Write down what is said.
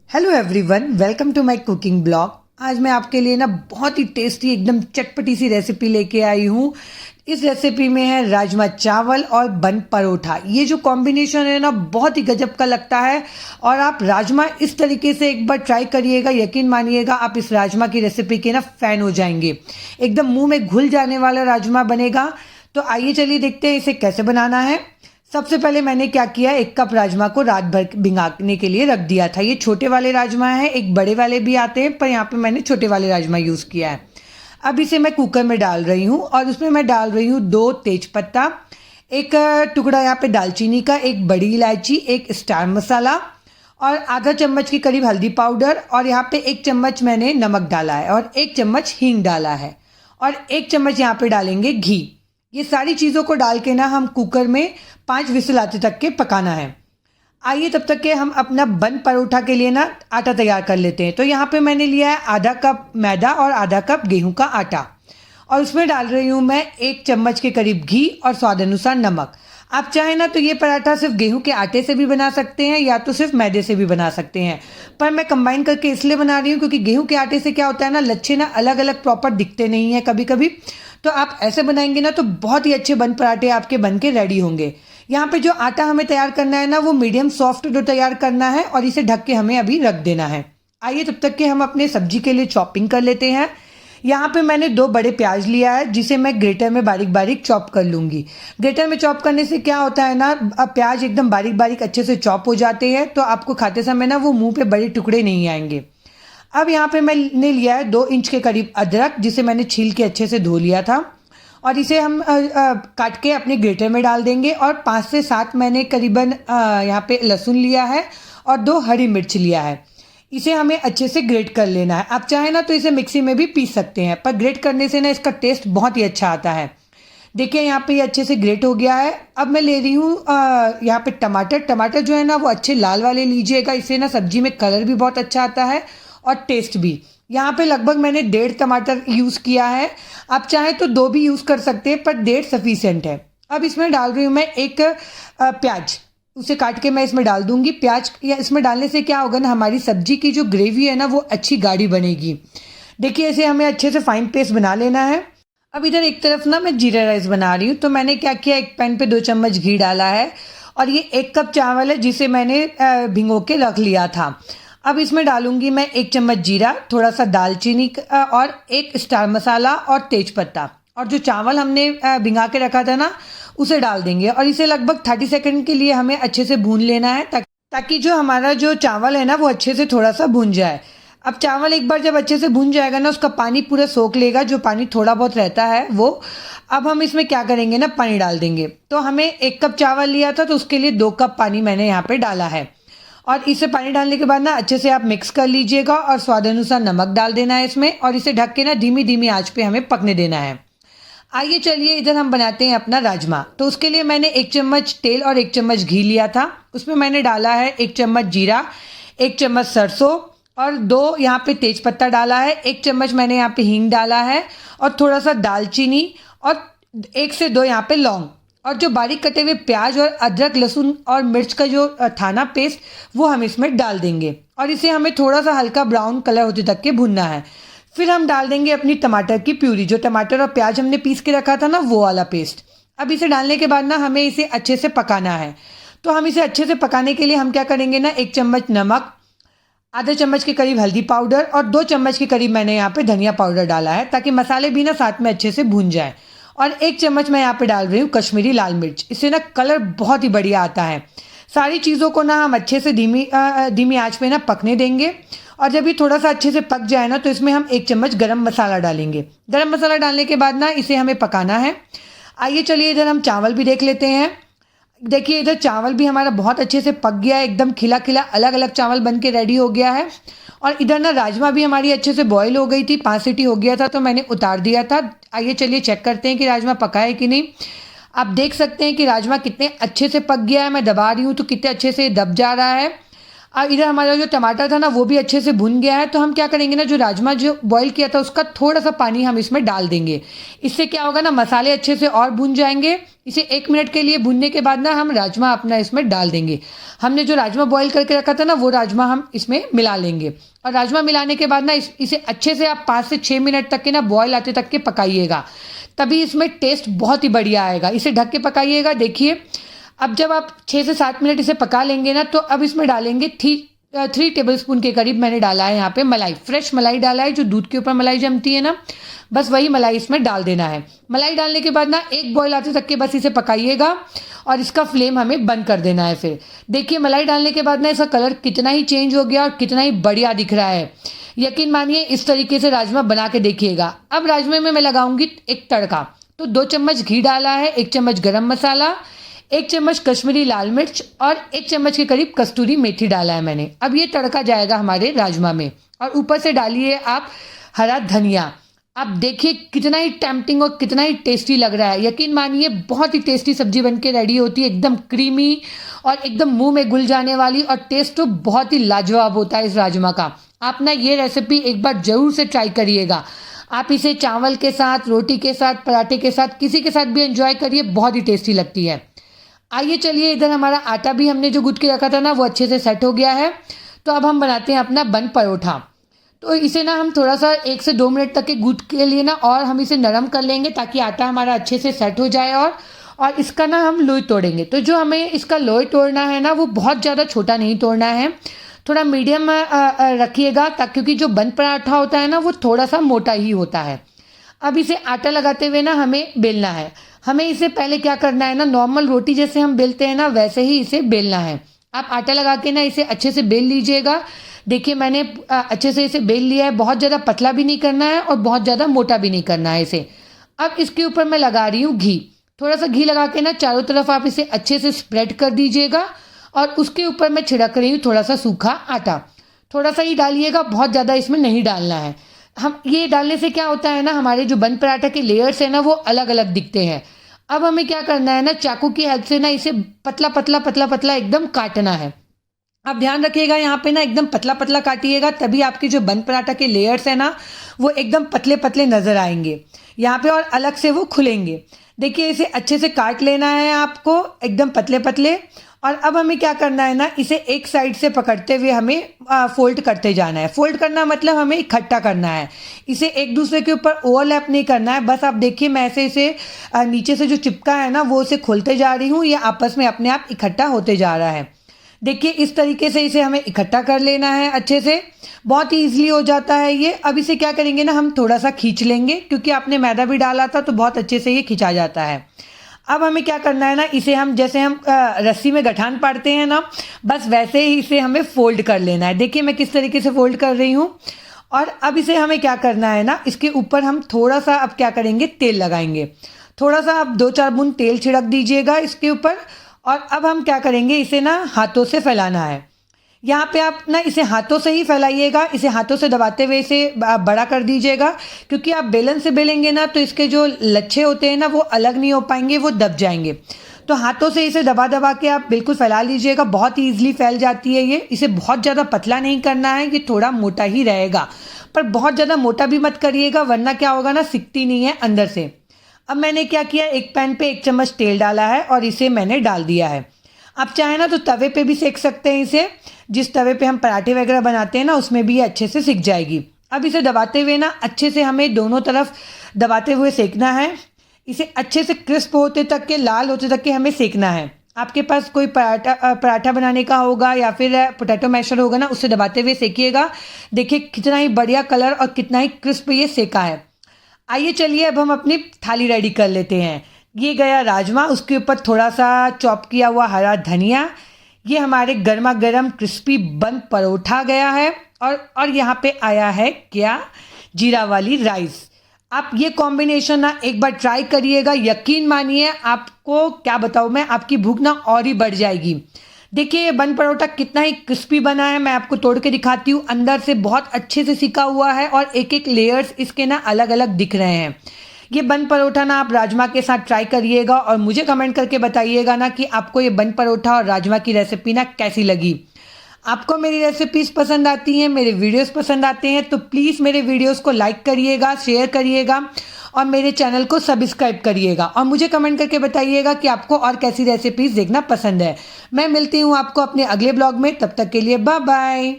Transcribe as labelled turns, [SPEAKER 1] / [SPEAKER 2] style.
[SPEAKER 1] Hello everyone, welcome to my cooking blog. आज मैं आपके लिए ना बहुत ही टेस्टी एकदम चटपटी सी रेसिपी लेके आई हूँ। इस रेसिपी में है राजमा चावल और बन परोठा। ये जो कॉम्बिनेशन है ना बहुत ही गजब का लगता है। और आप राजमा इस तरीके से एक बार ट्राई करिएगा, यकीन मानिएगा आप इस राजमा की रेसिपी के ना फैन हो जाएंगे। एकदम मुंह में घुल जाने वाला राजमा बनेगा। तो आइए चलिए देखते हैं इसे कैसे बनाना है। सबसे पहले मैंने क्या किया, 1 कप राजमा को रात भर भिगाने के लिए रख दिया था। ये छोटे वाले राजमा है, एक बड़े वाले भी आते हैं पर यहाँ पे मैंने छोटे वाले राजमा यूज़ किया है। अब इसे मैं कुकर में डाल रही हूँ और उसमें मैं डाल रही हूँ 2 तेजपत्ता, एक टुकड़ा यहाँ पे दालचीनी का, एक बड़ी इलायची, एक स्टार मसाला और आधा चम्मच के करीब हल्दी पाउडर, और यहाँ पे 1 चम्मच मैंने नमक डाला है और 1 चम्मच हींग डाला है और 1 चम्मच यहाँ पे डालेंगे घी। ये सारी चीज़ों को डाल के ना हम कुकर में 5 विसल आते तक के पकाना है। आइए तब तक के हम अपना बन परोठा के लिए ना आटा तैयार कर लेते हैं। तो यहाँ पे मैंने लिया है आधा कप मैदा और आधा कप गेहूं का आटा, और उसमें डाल रही हूँ मैं 1 चम्मच के करीब घी और स्वाद अनुसार नमक। आप चाहें ना तो ये पराठा सिर्फ गेहूं के आटे से भी बना सकते हैं या तो सिर्फ मैदे से भी बना सकते हैं, पर मैं कंबाइन करके इसलिए बना रही हूँ क्योंकि गेहूं के आटे से क्या होता है ना, लच्छे ना अलग अलग प्रॉपर दिखते नहीं है कभी कभी। तो आप ऐसे बनाएंगे ना तो बहुत ही अच्छे बन पराठे आपके बन के रेडी होंगे। यहाँ पे जो आटा हमें तैयार करना है ना वो मीडियम सॉफ्ट डो तैयार करना है और इसे ढक के हमें अभी रख देना है। आइए तब तक के हम अपने सब्जी के लिए चॉपिंग कर लेते हैं। यहाँ पे मैंने 2 बड़े प्याज लिया है जिसे मैं ग्रेटर में बारीक बारीक चॉप कर लूँगी। ग्रेटर में चॉप करने से क्या होता है ना, अब प्याज एकदम बारीक बारीक अच्छे से चॉप हो जाते हैं तो आपको खाते समय ना वो मुंह पे बड़े टुकड़े नहीं आएंगे। अब यहाँ पे मैंने लिया है 2 इंच के करीब अदरक जिसे मैंने छील के अच्छे से धो लिया था, और इसे हम काट के अपने ग्रेटर में डाल देंगे। और 5 से 7 मैंने करीबन यहाँ पे लहसुन लिया है और 2 हरी मिर्च लिया है। इसे हमें अच्छे से ग्रेट कर लेना है। आप चाहें ना तो इसे मिक्सी में भी पीस सकते हैं, पर ग्रेट करने से ना इसका टेस्ट बहुत ही अच्छा आता है। देखिए यहाँ पे ये अच्छे से ग्रेट हो गया है। अब मैं ले रही हूँ यहाँ पे टमाटर जो है ना वो अच्छे लाल वाले लीजिएगा, इससे ना सब्जी में कलर भी बहुत अच्छा आता है और टेस्ट भी। यहाँ पे लगभग मैंने 1.5 टमाटर यूज़ किया है। आप चाहें तो 2 भी यूज़ कर सकते हैं पर 1.5 सफिशिएंट है। अब इसमें डाल रही हूँ मैं एक प्याज, उसे काट के मैं इसमें डाल दूंगी। प्याज या इसमें डालने से क्या होगा ना, हमारी सब्जी की जो ग्रेवी है ना वो अच्छी गाढ़ी बनेगी। देखिए इसे हमें अच्छे से फाइन पेस्ट बना लेना है। अब इधर एक तरफ ना मैं जीरा राइस बना रही हूँ, तो मैंने क्या किया, एक पैन पे 2 चम्मच घी डाला है और ये 1 कप चावल है जिसे मैंने भिगो के रख लिया था। अब इसमें डालूंगी मैं 1 चम्मच जीरा, थोड़ा सा दालचीनी और 1 स्टार मसाला और तेजपत्ता, और जो चावल हमने भिगा के रखा था ना उसे डाल देंगे और इसे लगभग 30 सेकंड के लिए हमें अच्छे से भून लेना है ताकि जो हमारा जो चावल है ना वो अच्छे से थोड़ा सा भून जाए। अब चावल एक बार जब अच्छे से भून जाएगा ना उसका पानी पूरा सोख लेगा, जो पानी थोड़ा बहुत रहता है वो। अब हम इसमें क्या करेंगे ना, पानी डाल देंगे। तो हमें 1 कप चावल लिया था तो उसके लिए 2 कप पानी मैंने यहाँ पे डाला है, और इसे पानी डालने के बाद ना अच्छे से आप मिक्स कर लीजिएगा और स्वाद अनुसार नमक डाल देना है इसमें, और इसे ढक के ना धीमी धीमी आंच पे हमें पकने देना है। आइए चलिए इधर हम बनाते हैं अपना राजमा। तो उसके लिए मैंने 1 चम्मच तेल और 1 चम्मच घी लिया था। उसमें मैंने डाला है 1 चम्मच जीरा, 1 चम्मच सरसों और 2 यहाँ पे तेजपत्ता डाला है, 1 चम्मच मैंने यहाँ पे हींग डाला है और थोड़ा सा दालचीनी और 1 से 2 यहाँ पे लौंग, और जो बारीक कटे हुए प्याज और अदरक लहसुन और मिर्च का जो था ना पेस्ट वो हम इसमें डाल देंगे और इसे हमें थोड़ा सा हल्का ब्राउन कलर होते तक के भुनना है। फिर हम डाल देंगे अपनी टमाटर की प्यूरी, जो टमाटर और प्याज हमने पीस के रखा था ना वो वाला पेस्ट। अब इसे डालने के बाद ना हमें इसे अच्छे से पकाना है। तो हम इसे अच्छे से पकाने के लिए हम क्या करेंगे ना, 1 चम्मच नमक, आधा चम्मच के करीब हल्दी पाउडर और 2 चम्मच के करीब मैंने यहाँ पे धनिया पाउडर डाला है ताकि मसाले भी ना साथ में अच्छे से भून जाए, और 1 चम्मच मैं यहाँ पे डाल रही हूँ कश्मीरी लाल मिर्च। इससे ना कलर बहुत ही बढ़िया आता है। सारी चीज़ों को ना हम अच्छे से धीमी आंच पे ना पकने देंगे, और जब ये थोड़ा सा अच्छे से पक जाए ना तो इसमें हम 1 चम्मच गरम मसाला डालेंगे। गरम मसाला डालने के बाद ना इसे हमें पकाना है। आइए चलिए इधर हम चावल भी देख लेते हैं। देखिए इधर चावल भी हमारा बहुत अच्छे से पक गया है, एकदम खिला खिला अलग अलग चावल बन के रेडी हो गया है। और इधर ना राजमा भी हमारी अच्छे से बॉईल हो गई थी, 5 सीटी हो गया था तो मैंने उतार दिया था। आइए चलिए चेक करते हैं कि राजमा पका है कि नहीं। आप देख सकते हैं कि राजमा कितने अच्छे से पक गया है। मैं दबा रही हूँ तो कितने अच्छे से दब जा रहा है। इधर हमारा जो टमाटर था ना वो भी अच्छे से भुन गया है। तो हम क्या करेंगे ना, जो राजमा जो बॉईल किया था उसका थोड़ा सा पानी हम इसमें डाल देंगे। इससे क्या होगा ना, मसाले अच्छे से और भुन जाएंगे। इसे 1 मिनट के लिए भुनने के बाद ना हम राजमा अपना इसमें डाल देंगे। हमने जो राजमा बॉईल करके रखा था ना वो राजमा हम इसमें मिला लेंगे। और राजमा मिलाने के बाद ना इसे अच्छे से आप 5 से 6 मिनट तक के ना बॉयल आते तक के पकाइएगा, तभी इसमें टेस्ट बहुत ही बढ़िया आएगा। इसे ढक के पकाइएगा। देखिए अब जब आप 6 से 7 मिनट इसे पका लेंगे ना, तो अब इसमें डालेंगे 3 टेबलस्पून के करीब मैंने डाला है यहाँ पे मलाई, फ्रेश मलाई डाला है, जो दूध के ऊपर मलाई जमती है ना, बस वही मलाई इसमें डाल देना है। मलाई डालने के बाद ना एक बॉयल आते तक के बस इसे पकाइएगा और इसका फ्लेम हमें बंद कर देना है। फिर देखिए मलाई डालने के बाद ना इसका कलर कितना ही चेंज हो गया और कितना ही बढ़िया दिख रहा है। यकीन मानिए इस तरीके से राजमा बना के देखिएगा। अब राजमे में मैं लगाऊंगी एक तड़का। तो 2 चम्मच घी डाला है, 1 चम्मच गरम मसाला, 1 चम्मच कश्मीरी लाल मिर्च और 1 चम्मच के करीब कस्तूरी मेथी डाला है मैंने। अब ये तड़का जाएगा हमारे राजमा में और ऊपर से डालिए आप हरा धनिया। अब देखिए कितना ही टेम्पटिंग और कितना ही टेस्टी लग रहा है। यकीन मानिए बहुत ही टेस्टी सब्जी बन के रेडी होती है, एकदम क्रीमी और एकदम मुंह में घुल जाने वाली, और टेस्ट तो बहुत ही लाजवाब होता है इस राजमा का। आप ना ये रेसिपी एक बार ज़रूर से ट्राई करिएगा। आप इसे चावल के साथ, रोटी के साथ, पराठे के साथ, किसी के साथ भी एंजॉय करिए, बहुत ही टेस्टी लगती है। आइए चलिए, इधर हमारा आटा भी हमने जो गूंथ के रखा था ना वो अच्छे से सेट हो गया है। तो अब हम बनाते हैं अपना बन परोठा। तो इसे ना हम थोड़ा सा 1 से 2 मिनट तक के गूंथ के लिए ना और हम इसे नरम कर लेंगे, ताकि आटा हमारा अच्छे से सेट हो जाए। और इसका ना हम लोई तोड़ेंगे। तो जो हमें इसका लोई तोड़ना है ना वो बहुत ज़्यादा छोटा नहीं तोड़ना है, थोड़ा मीडियम रखिएगा, ताकि क्योंकि जो बन पराठा होता है ना वो थोड़ा सा मोटा ही होता है। अब इसे आटा लगाते हुए ना हमें बेलना है। हमें इसे पहले क्या करना है ना, नॉर्मल रोटी जैसे हम बेलते हैं ना वैसे ही इसे बेलना है। आप आटा लगा के ना इसे अच्छे से बेल लीजिएगा। देखिए मैंने अच्छे से इसे बेल लिया है। बहुत ज़्यादा पतला भी नहीं करना है और बहुत ज़्यादा मोटा भी नहीं करना है इसे। अब इसके ऊपर मैं लगा रही हूँ घी। थोड़ा सा घी लगा के ना चारों तरफ आप इसे अच्छे से स्प्रेड कर दीजिएगा। और उसके ऊपर मैं छिड़क रही हूँ थोड़ा सा सूखा आटा। थोड़ा सा ही डालिएगा, बहुत ज़्यादा इसमें नहीं डालना है। हम ये डालने से क्या होता है ना, हमारे जो बन पराठा के लेयर्स हैं ना वो अलग अलग दिखते हैं। अब हमें क्या करना है ना, चाकू की हेल्प से ना इसे पतला पतला पतला पतला एकदम काटना है। आप ध्यान रखिएगा यहाँ पे ना एकदम पतला पतला काटिएगा, तभी आपके जो बन पराठा के लेयर्स हैं ना वो एकदम पतले पतले नज़र आएंगे यहाँ पे, और अलग से वो खुलेंगे। देखिए इसे अच्छे से काट लेना है आपको, एकदम पतले पतले। और अब हमें क्या करना है ना, इसे एक साइड से पकड़ते हुए हमें फोल्ड करते जाना है। फोल्ड करना मतलब हमें इकट्ठा करना है, इसे एक दूसरे के ऊपर ओवरलैप नहीं करना है। बस आप देखिए मैं ऐसे इसे नीचे से जो चिपका है ना वो उसे खोलते जा रही हूँ, ये आपस में अपने आप इकट्ठा होते जा रहा है। देखिए इस तरीके से इसे हमें इकट्ठा कर लेना है अच्छे से, बहुत ही ईजिली हो जाता है ये। अब इसे क्या करेंगे ना, हम थोड़ा सा खींच लेंगे, क्योंकि आपने मैदा भी डाला था तो बहुत अच्छे से ये खिंचा जाता है। अब हमें क्या करना है ना, इसे हम जैसे हम रस्सी में गठान पाड़ते हैं ना, बस वैसे ही इसे हमें फोल्ड कर लेना है। देखिए मैं किस तरीके से फोल्ड कर रही हूँ। और अब इसे हमें क्या करना है ना, इसके ऊपर हम थोड़ा सा अब क्या करेंगे, तेल लगाएंगे। थोड़ा सा आप 2-4 बूंद तेल छिड़क दीजिएगा इसके ऊपर। और अब हम क्या करेंगे, इसे ना हाथों से फैलाना है। यहाँ पे आप ना इसे हाथों से ही फैलाइएगा, इसे हाथों से दबाते हुए इसे बड़ा कर दीजिएगा, क्योंकि आप बेलन से बेलेंगे ना तो इसके जो लच्छे होते हैं ना वो अलग नहीं हो पाएंगे, वो दब जाएंगे। तो हाथों से इसे दबा दबा के आप बिल्कुल फैला लीजिएगा, बहुत ही ईजिली फैल जाती है ये। इसे बहुत ज़्यादा पतला नहीं करना है, ये थोड़ा मोटा ही रहेगा, पर बहुत ज़्यादा मोटा भी मत करिएगा, वरना क्या होगा ना, सिकती नहीं है अंदर से। अब मैंने क्या किया, एक पैन पे 1 चम्मच तेल डाला है और इसे मैंने डाल दिया है। आप चाहें ना तो तवे पे भी सेक सकते हैं इसे, जिस तवे पे हम पराठे वगैरह बनाते हैं ना उसमें भी ये अच्छे से सिक जाएगी। अब इसे दबाते हुए ना अच्छे से हमें दोनों तरफ दबाते हुए सेकना है। इसे अच्छे से क्रिस्प होते तक के, लाल होते तक के हमें सेकना है। आपके पास कोई पराठा बनाने का होगा या फिर पोटैटो मैशर होगा ना, उससे दबाते हुए सेकिएगा। देखिए कितना ही बढ़िया कलर और कितना ही क्रिस्प ये सेका है। आइए चलिए अब हम अपनी थाली रेडी कर लेते हैं। ये गया राजमा, उसके ऊपर थोड़ा सा चॉप किया हुआ हरा धनिया। ये हमारे गर्मा गर्म क्रिस्पी बन परोठा गया है। और यहाँ पे आया है क्या, जीरा वाली राइस। आप ये कॉम्बिनेशन ना एक बार ट्राई करिएगा, यकीन मानिए आपको क्या बताऊँ मैं, आपकी भूख ना और ही बढ़ जाएगी। देखिए ये बन परोठा कितना ही क्रिस्पी बना है, मैं आपको तोड़ के दिखाती हूँ। अंदर से बहुत अच्छे से सिका हुआ है और एक एक लेयर्स इसके ना अलग अलग दिख रहे हैं। ये बन परोठा ना आप राजमा के साथ ट्राई करिएगा और मुझे कमेंट करके बताइएगा ना कि आपको ये बन परोठा और राजमा की रेसिपी ना कैसी लगी। आपको मेरी रेसिपीज़ पसंद आती हैं, मेरे वीडियोस पसंद आते हैं तो प्लीज़ मेरे वीडियोस को लाइक करिएगा, शेयर करिएगा और मेरे चैनल को सब्सक्राइब करिएगा और मुझे कमेंट करके बताइएगा कि आपको और कैसी रेसिपीज़ देखना पसंद है। मैं मिलती हूँ आपको अपने अगले ब्लॉग में, तब तक के लिए बाय बाय।